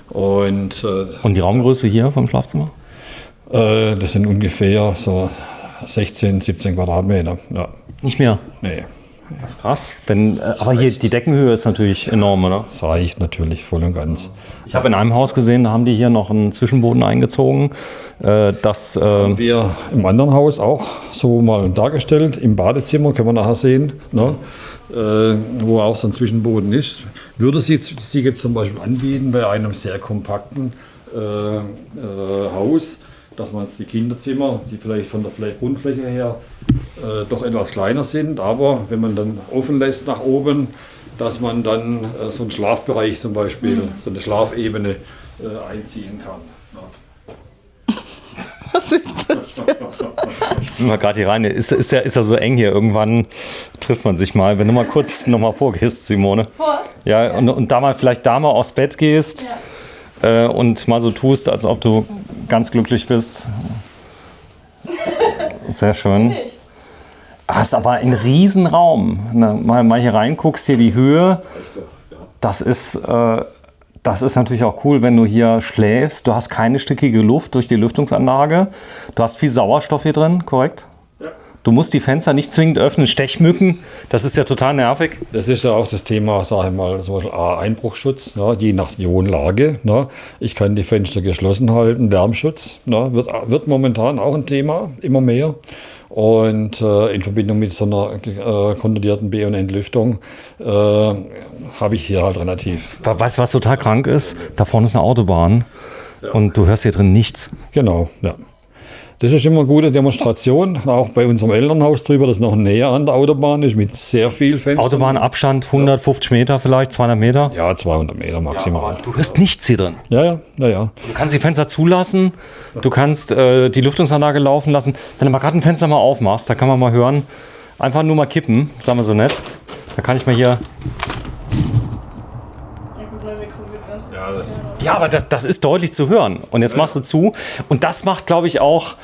Und die Raumgröße hier vom Schlafzimmer? das sind ungefähr so 16, 17 Quadratmeter. Ja. Nicht mehr? Nee. Das ist krass. Aber hier die Deckenhöhe ist natürlich enorm, oder? Das reicht natürlich voll und ganz. Ich habe in einem Haus gesehen, da haben die hier noch einen Zwischenboden eingezogen. Haben wir im anderen Haus auch so mal dargestellt. Im Badezimmer können wir nachher sehen, ne, wo auch so ein Zwischenboden ist. Würde sie jetzt zum Beispiel anbieten bei einem sehr kompakten Haus, dass man jetzt die Kinderzimmer, die vielleicht von der Grundfläche her doch etwas kleiner sind, aber wenn man dann offen lässt nach oben, dass man dann so einen Schlafbereich zum Beispiel, so eine Schlafebene einziehen kann. Ja. Was ist das jetzt? Ich bin mal gerade hier rein. Ist ja so eng hier. Irgendwann trifft man sich mal. Wenn du mal kurz noch mal vorgehst, Simone. Ja, und da mal vielleicht da mal aufs Bett gehst und mal so tust, als ob du ganz glücklich bist. Sehr schön. Ist aber ein Riesenraum. Mal hier reinguckst, hier die Höhe. Das ist natürlich auch cool, wenn du hier schläfst. Du hast keine stickige Luft durch die Lüftungsanlage. Du hast viel Sauerstoff hier drin, korrekt? Ja. Du musst die Fenster nicht zwingend öffnen. Stechmücken, das ist ja total nervig. Das ist ja auch das Thema, sage ich mal, so Einbruchschutz, ne, je nach Wohnlage. Ne. Ich kann die Fenster geschlossen halten, Lärmschutz, ne, wird momentan auch ein Thema, immer mehr. Und in Verbindung mit so einer kontrollierten B- und Entlüftung habe ich hier halt relativ. Weißt du, was total krank ist? Da vorne ist eine Autobahn. Und du hörst hier drin nichts. Genau, ja. Das ist immer eine gute Demonstration, auch bei unserem Elternhaus drüber, das noch näher an der Autobahn ist, mit sehr viel Fenstern. Autobahnabstand 150 Meter vielleicht, 200 Meter? Ja, 200 Meter maximal. Du hörst nichts hier drin. Ja. Du kannst die Fenster zulassen, du kannst die Lüftungsanlage laufen lassen. Wenn du mal gerade ein Fenster mal aufmachst, da kann man mal hören, einfach nur mal kippen, sagen wir so nett. Da kann ich mal hier... Ja, aber das ist deutlich zu hören. Und jetzt machst du zu. Und das macht, glaube ich, auch,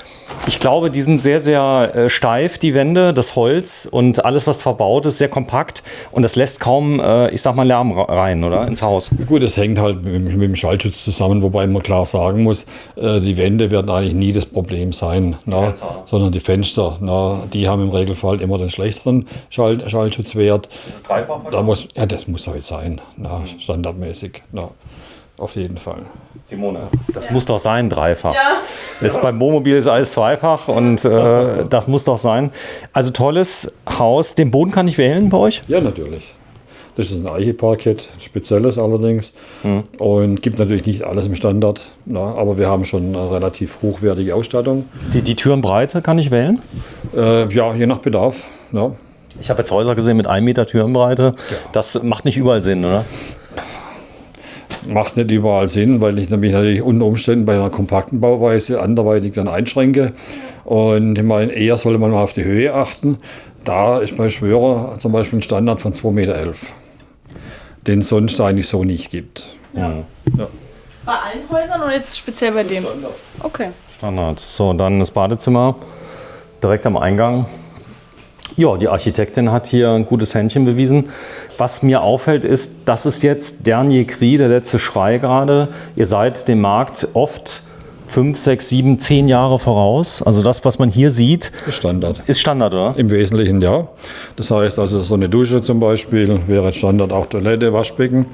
ich glaube, die sind sehr, sehr steif, die Wände, das Holz und alles, was verbaut ist, sehr kompakt. Und das lässt kaum, ich sag mal, Lärm rein, oder? Ins Haus. Gut, es hängt halt mit dem Schallschutz zusammen, wobei man klar sagen muss, die Wände werden eigentlich nie das Problem sein, sondern die Fenster. Die haben im Regelfall immer den schlechteren Schallschutzwert. Ist das dreifach? Das muss halt sein, standardmäßig. Auf jeden Fall. Simone, das muss doch sein, dreifach. Ja. Beim Wohnmobil ist alles zweifach und das muss doch sein. Also tolles Haus. Den Boden kann ich wählen bei euch? Ja, natürlich. Das ist ein Eicheparkett, spezielles allerdings. Und gibt natürlich nicht alles im Standard. Aber wir haben schon eine relativ hochwertige Ausstattung. Die Türenbreite kann ich wählen? Ja, je nach Bedarf. Ja. Ich habe jetzt Häuser gesehen mit 1 Meter Türenbreite. Ja. Das macht nicht überall Sinn, oder? Macht nicht überall Sinn, weil ich mich natürlich unter Umständen bei einer kompakten Bauweise anderweitig dann einschränke. Und ich meine, eher sollte man mal auf die Höhe achten. Da ist bei Schwörer zum Beispiel ein Standard von 2,11 Meter, den es sonst eigentlich so nicht gibt. Ja. Bei allen Häusern oder jetzt speziell bei dem? Standard. Okay. Standard. So, dann das Badezimmer direkt am Eingang. Ja, die Architektin hat hier ein gutes Händchen bewiesen. Was mir auffällt, ist, das ist jetzt Dernier Cri, der letzte Schrei gerade. Ihr seid dem Markt oft 5, 6, 7, 10 Jahre voraus. Also das, was man hier sieht, ist Standard. Ist Standard, oder? Im Wesentlichen ja. Das heißt also, so eine Dusche zum Beispiel wäre Standard, auch Toilette, Waschbecken,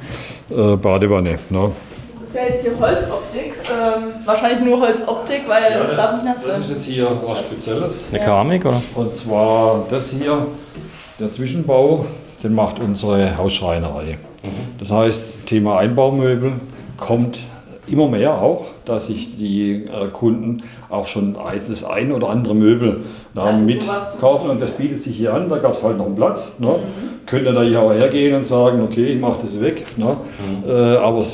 Badewanne. Ne? Das ist ja jetzt hier Holzoptik. Wahrscheinlich nur Holzoptik, weil Ja, das darf nicht nass das werden. ist jetzt hier was Spezielles. Eine Keramik, oder? Und zwar das hier, der Zwischenbau, den macht unsere Hausschreinerei. Das heißt, Thema Einbaumöbel kommt immer mehr auch, dass sich die Kunden auch schon das ein oder andere Möbel mitkaufen und das bietet sich hier an. Da gab es halt noch einen Platz. Ne? Könnt ihr da hier auch hergehen und sagen, okay, ich mache das weg. Ne? Aber es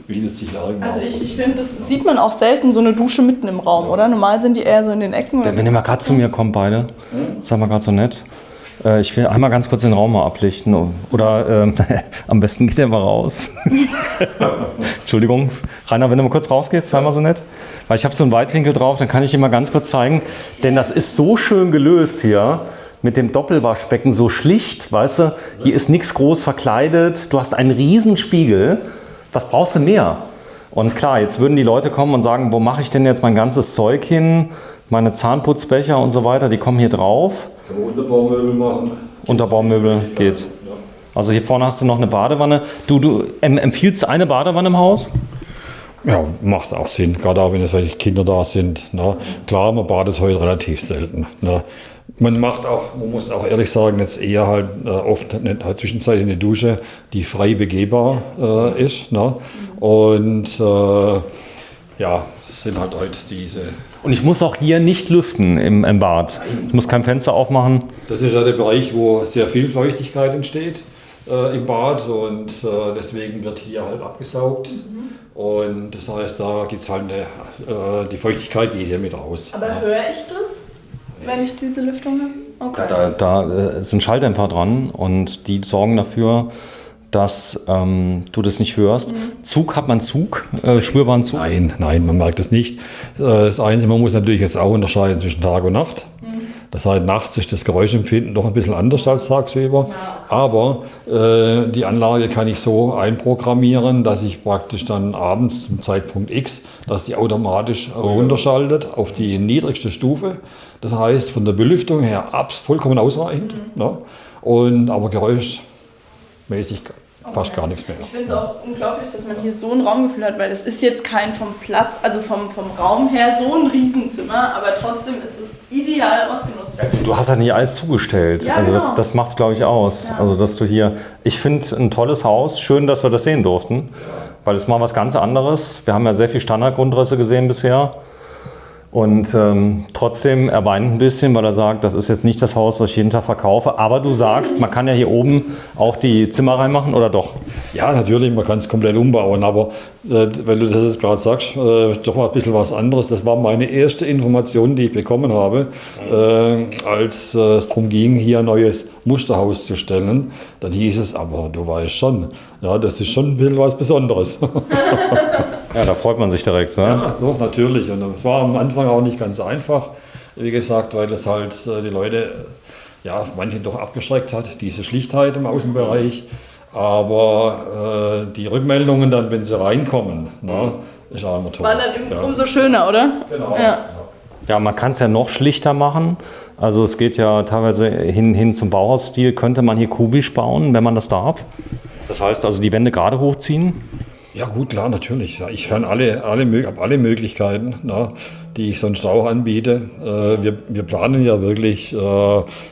bietet sich ja irgendwann. Also ich finde, das sieht man auch selten, so eine Dusche mitten im Raum, oder? Normal sind die eher so in den Ecken. Oder wenn ihr mal gerade zu mir kommt, beide, sag mal gerade so nett. Ich will einmal ganz kurz den Raum mal ablichten. Oder am besten geht er mal raus. Entschuldigung. Rainer, wenn du mal kurz rausgehst, sei mal so nett. Weil ich habe so einen Weitwinkel drauf, dann kann ich dir mal ganz kurz zeigen. Denn das ist so schön gelöst hier. Mit dem Doppelwaschbecken so schlicht, weißt du. Hier ist nichts groß verkleidet. Du hast einen riesen Spiegel. Was brauchst du mehr? Und klar, jetzt würden die Leute kommen und sagen, wo mache ich denn jetzt mein ganzes Zeug hin? Meine Zahnputzbecher und so weiter, die kommen hier drauf. Kann man Unterbaumöbel machen. Unterbaumöbel geht. Also hier vorne hast du noch eine Badewanne. Du empfiehlst du eine Badewanne im Haus? Ja, macht auch Sinn, gerade auch wenn es welche Kinder da sind. Ne? Klar, man badet heute relativ selten. Ne? Man muss auch ehrlich sagen, jetzt eher halt oft zwischenzeitlich eine Dusche, die frei begehbar ist. Ne? Und das sind halt heute diese. Und ich muss auch hier nicht lüften im Bad. Ich muss kein Fenster aufmachen. Das ist ja der Bereich, wo sehr viel Feuchtigkeit entsteht im Bad und deswegen wird hier halt abgesaugt. Und das heißt, da gibt es halt die Feuchtigkeit geht hier mit raus. Aber höre ich das, wenn ich diese Lüftung habe? Okay. Da sind Schalldämpfer dran und die sorgen dafür, dass du das nicht hörst. Zug, hat man Zug? Spürbaren Zug? Nein, man merkt es nicht. Das Einzige, man muss natürlich jetzt auch unterscheiden zwischen Tag und Nacht. Das heißt, nachts ist das Geräuschempfinden doch ein bisschen anders als tagsüber. Aber die Anlage kann ich so einprogrammieren, dass ich praktisch dann abends zum Zeitpunkt X, dass die automatisch runterschaltet auf die niedrigste Stufe. Das heißt, von der Belüftung her vollkommen ausreichend. Ne? Aber geräuschmäßig fast gar nichts mehr. Ich finde es auch unglaublich, dass man hier so ein Raumgefühl hat, weil es ist jetzt kein vom Platz, also vom Raum her so ein Riesenzimmer, aber trotzdem ist es ideal ausgenutzt. Du hast halt nicht alles zugestellt. Ja, also genau. das macht es, glaube ich, aus. Ja. Also dass du hier, ich finde ein tolles Haus, schön, dass wir das sehen durften. weil das ist mal was ganz anderes. Wir haben ja sehr viel Standardgrundrisse gesehen bisher. Und trotzdem, er weint ein bisschen, weil er sagt, das ist jetzt nicht das Haus, was ich jeden Tag verkaufe. Aber du sagst, man kann ja hier oben auch die Zimmer reinmachen, oder doch? Ja, natürlich, man kann es komplett umbauen, aber wenn du das jetzt gerade sagst, doch mal ein bisschen was anderes. Das war meine erste Information, die ich bekommen habe, als es darum ging, hier ein neues Musterhaus zu stellen. Dann hieß es, aber du weißt schon, ja, das ist schon ein bisschen was Besonderes. Ja, da freut man sich direkt, ne? Ja, doch, natürlich. Und es war am Anfang auch nicht ganz einfach, wie gesagt, weil es halt die Leute, ja, manche doch abgeschreckt hat, diese Schlichtheit im Außenbereich. Aber die Rückmeldungen dann, wenn sie reinkommen, ist auch immer toll. War dann umso schöner, oder? Genau. Ja. Ja, man kann es ja noch schlichter machen. Also es geht ja teilweise hin zum Bauhausstil. Könnte man hier kubisch bauen, wenn man das darf? Das heißt also die Wände gerade hochziehen? Ja gut, klar, natürlich. Ja, ich kann habe alle Möglichkeiten, die ich sonst auch anbiete. Wir planen ja wirklich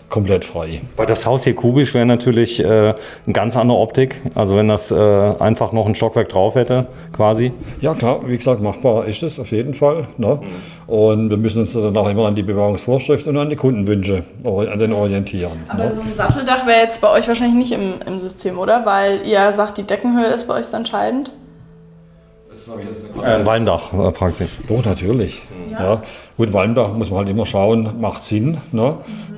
komplett frei. Weil das Haus hier kubisch wäre natürlich eine ganz andere Optik. Also wenn das einfach noch ein Stockwerk drauf hätte, quasi. Ja klar, wie gesagt, machbar ist es auf jeden Fall. Und wir müssen uns dann auch immer an die Bebauungsvorschriften und an die Kundenwünsche orientieren. Aber so ein Satteldach wäre jetzt bei euch wahrscheinlich nicht im System, oder? Weil ihr sagt, die Deckenhöhe ist bei euch so entscheidend. Walmdach, fragt sich. Doch, natürlich. Ja. Gut, Walmdach muss man halt immer schauen, macht Sinn.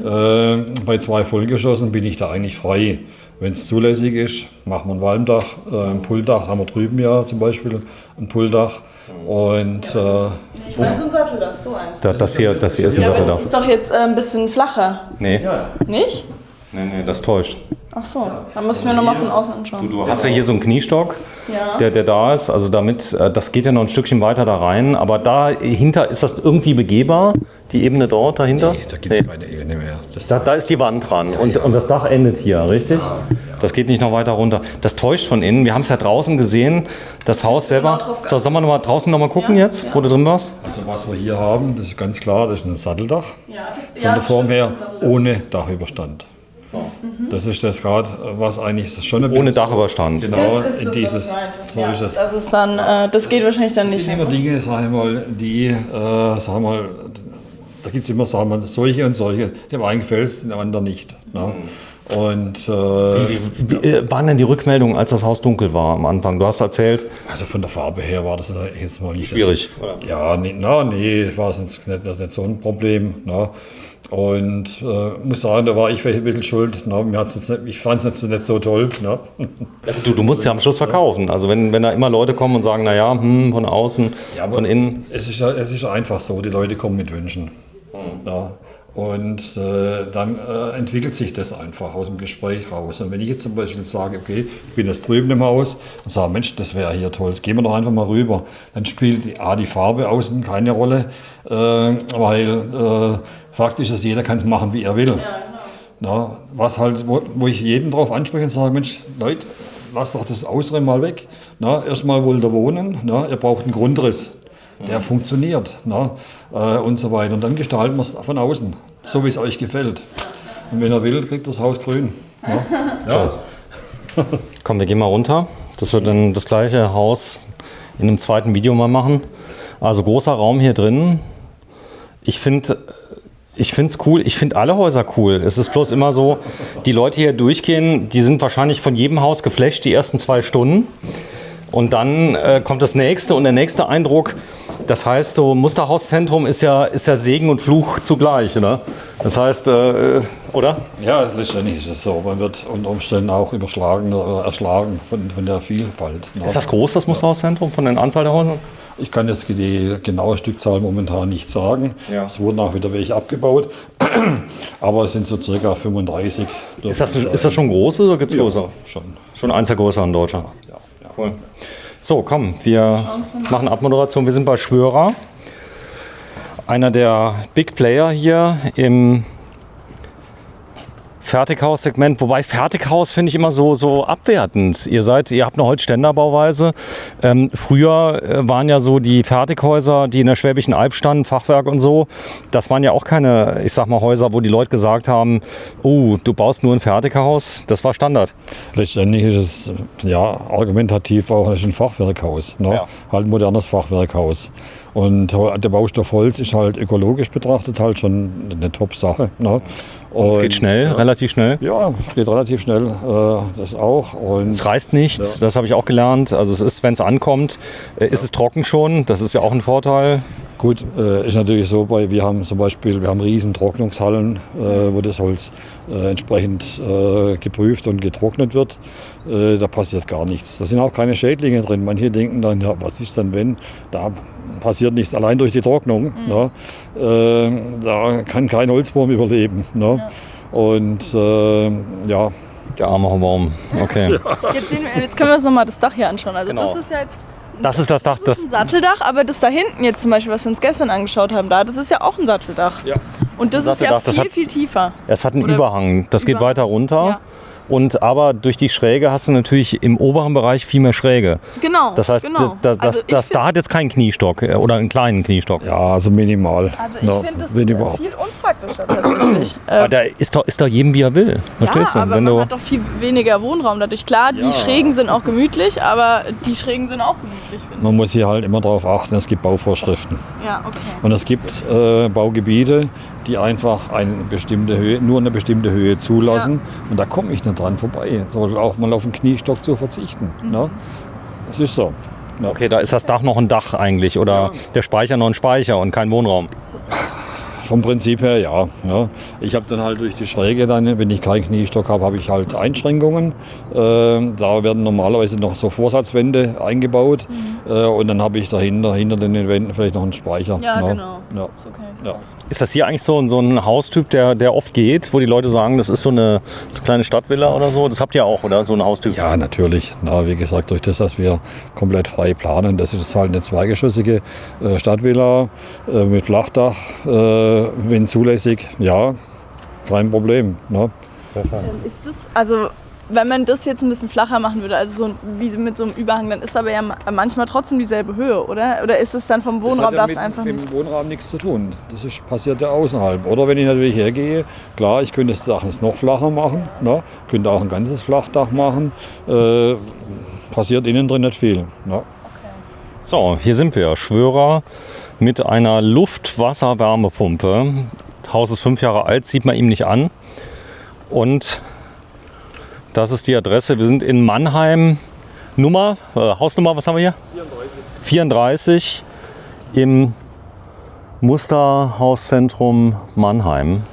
Bei 2 Vollgeschossen bin ich da eigentlich frei. Wenn es zulässig ist, machen wir ein Walmdach. Ein Pulldach haben wir drüben ja zum Beispiel, ein Pulldach. Und, ich meine, so ein Satteldach, so eins. Das hier ist ein Ja, aber Satteldach. das ist doch jetzt ein bisschen flacher. Nee. Nicht? Nee, das täuscht. Ach so, dann muss ich mir nochmal von außen anschauen. Du hast ja hier so einen Kniestock, Ja. der da ist. Also damit, das geht ja noch ein Stückchen weiter da rein. Aber dahinter ist das irgendwie begehbar, die Ebene dort dahinter? Nee, da gibt es keine Ebene mehr. Da ist die Wand dran und das Dach endet hier, richtig? Das geht nicht noch weiter runter. Das täuscht von innen. Wir haben es ja draußen gesehen, das Haus selber. So, sollen wir noch mal draußen noch mal gucken jetzt, wo du drin warst? Also was wir hier haben, das ist ganz klar, das ist ein Satteldach. Ja, Von der Form her ohne Dachüberstand. Das ist das gerade, was eigentlich schon ein Ohne bisschen Dachüberstand. genau das ist in das, dieses. was ich meinte. So Ja, ist es. das ist dann, das geht wahrscheinlich dann Das nicht. sind immer Dinge, sag ich mal, die, sag mal, da gibt es immer, sagen wir, solche und solche. Dem einen gefällt es, dem anderen nicht. Und Wie waren denn die Rückmeldungen, als das Haus dunkel war am Anfang? Du hast erzählt, also von der Farbe her war das jetzt mal nicht schwierig. Das, ja, nee, war es nicht so ein Problem. Und muss sagen, da war ich vielleicht ein bisschen schuld. Ich fand es nicht so toll. Du musst ja am Schluss verkaufen. Also wenn da immer Leute kommen und sagen, naja, von außen, Ja, von innen. Es ist einfach so, die Leute kommen mit Wünschen. Ja. Und dann entwickelt sich das einfach aus dem Gespräch raus. Und wenn ich jetzt zum Beispiel sage, okay, ich bin jetzt drüben im Haus und sage, Mensch, das wäre hier toll, jetzt gehen wir doch einfach mal rüber. Dann spielt die Farbe außen keine Rolle, weil Fakt ist, dass jeder kann es machen, wie er will. Ja, was halt, wo ich jeden drauf anspreche und sage, Mensch, Leute, lasst doch das Äußere mal weg. Erstmal wollt ihr wohnen, ihr braucht einen Grundriss. Der funktioniert und so weiter. Und dann gestalten wir es von außen, so wie es euch gefällt. Und wenn er will, kriegt das Haus grün. Ja. Komm, wir gehen mal runter. Das wird dann das gleiche Haus in einem zweiten Video mal machen. Also großer Raum hier drin. Ich finde es cool. Ich finde alle Häuser cool. Es ist bloß immer so, die Leute hier durchgehen, die sind wahrscheinlich von jedem Haus geflasht die ersten 2 Stunden. Und dann kommt das nächste und der nächste Eindruck. Das heißt, so Musterhauszentrum ist ja Segen und Fluch zugleich, oder? Das heißt, oder? Ja, letztendlich ist es so. Man wird unter Umständen auch überschlagen oder erschlagen von der Vielfalt. Ist das groß, das Musterhauszentrum, von der Anzahl der Häuser? Ich kann jetzt die genaue Stückzahl momentan nicht sagen. Ja. Es wurden auch wieder welche abgebaut. Aber es sind so circa 35. Ist das schon groß oder gibt es größere? Schon. Schon eins der größeren in Deutschland. Ja. Cool. So, komm, wir machen Abmoderation. Wir sind bei Schwörer, einer der Big Player hier im Fertighaussegment, wobei Fertighaus finde ich immer so abwertend. Ihr habt eine Holzständerbauweise. Früher waren ja so die Fertighäuser, die in der Schwäbischen Alb standen, Fachwerk und so, das waren ja auch keine, ich sag mal, Häuser, wo die Leute gesagt haben, oh, du baust nur ein Fertighaus. Das war Standard. Letztendlich ist es ja argumentativ auch ein Fachwerkhaus, ne? Ja. Halt ein modernes Fachwerkhaus. Und der Baustoff Holz ist halt ökologisch betrachtet halt schon eine Top-Sache. Ne? Es geht schnell, relativ schnell. Ja, es geht relativ schnell, das auch. Und Es reißt nichts, das habe ich auch gelernt. Also es ist, wenn es ankommt, ist es trocken schon. Das ist ja auch ein Vorteil. gut, ist natürlich so, wir haben zum Beispiel riesen Trocknungshallen, wo das Holz entsprechend geprüft und getrocknet wird. Da passiert gar nichts. Da sind auch keine Schädlinge drin. Manche denken dann, ja, was ist dann, wenn? Da passiert nichts, allein durch die Trocknung. Ne? Da kann kein Holzwurm überleben. Ne? Ja. Und ja. Der arme Baum, okay. Jetzt können wir uns nochmal das Dach hier anschauen. Also Genau. das ist ja jetzt Das ist das Dach, das ist ein Satteldach, aber das da hinten jetzt zum Beispiel, was wir uns gestern angeschaut haben, das ist ja auch ein Satteldach. Ja. Und das ist ja viel tiefer. Es hat einen Oder Überhang, das geht Überhang. weiter runter. Ja. Und aber durch die Schräge hast du natürlich im oberen Bereich viel mehr Schräge. Genau. Das heißt, genau. das da hat jetzt keinen Kniestock oder einen kleinen Kniestock. Ja, also minimal. Also ich Ja, finde das wenn überhaupt. viel unpraktischer tatsächlich. Aber da ist doch jedem, wie er will. Verstehst ja, du? aber man hat doch viel weniger Wohnraum dadurch. Klar, die Schrägen sind auch gemütlich, aber die Schrägen sind auch gemütlich, finde Man muss hier halt immer darauf achten, es gibt Bauvorschriften. ich. Ja, okay. Und es gibt Baugebiete, die einfach nur eine bestimmte Höhe zulassen. Ja. Und da komme ich nicht dran vorbei. So auch mal auf den Kniestock zu verzichten. Ne? Das ist so. Ja. Okay, da ist das Dach noch ein Dach eigentlich oder der Speicher noch ein Speicher und kein Wohnraum. Vom Prinzip her ja. Ne? Ich habe dann halt durch die Schräge, wenn ich keinen Kniestock habe, habe ich halt Einschränkungen. Da werden normalerweise noch so Vorsatzwände eingebaut. Und dann habe ich hinter den Wänden vielleicht noch einen Speicher. Ja, ne? genau. Ja. Okay. Ja. Ist das hier eigentlich so ein Haustyp, der oft geht, wo die Leute sagen, das ist so eine kleine Stadtvilla oder so? Das habt ihr auch, oder? So ein Haustyp? Ja, natürlich. Na, wie gesagt, durch das, dass wir komplett frei planen, das ist halt eine zweigeschossige Stadtvilla mit Flachdach, wenn zulässig, ja, kein Problem. Ne? Ist das, also wenn man das jetzt ein bisschen flacher machen würde, also so wie mit so einem Überhang, dann ist aber ja manchmal trotzdem dieselbe Höhe, oder? Oder ist es dann vom Wohnraum, darf es einfach mit nicht? dem Wohnraum nichts zu tun. Das passiert ja außerhalb. Oder wenn ich natürlich hergehe, klar, ich könnte das Dach jetzt noch flacher machen, ne? Könnte auch ein ganzes Flachdach machen. Passiert innen drin nicht viel. Ne? So, hier sind wir. Schwörer mit einer Luft-Wasser-Wärmepumpe. Das Haus ist 5 Jahre alt, sieht man ihm nicht an. Und das ist die Adresse. Wir sind in Mannheim. Hausnummer, was haben wir hier? 34 im Musterhauszentrum Mannheim.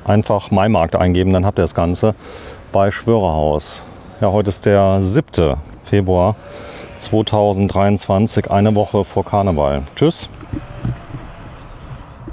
Einfach Maimarkt eingeben, dann habt ihr das Ganze bei Schwörerhaus. Ja, heute ist der 7. Februar 2023, eine Woche vor Karneval. Tschüss.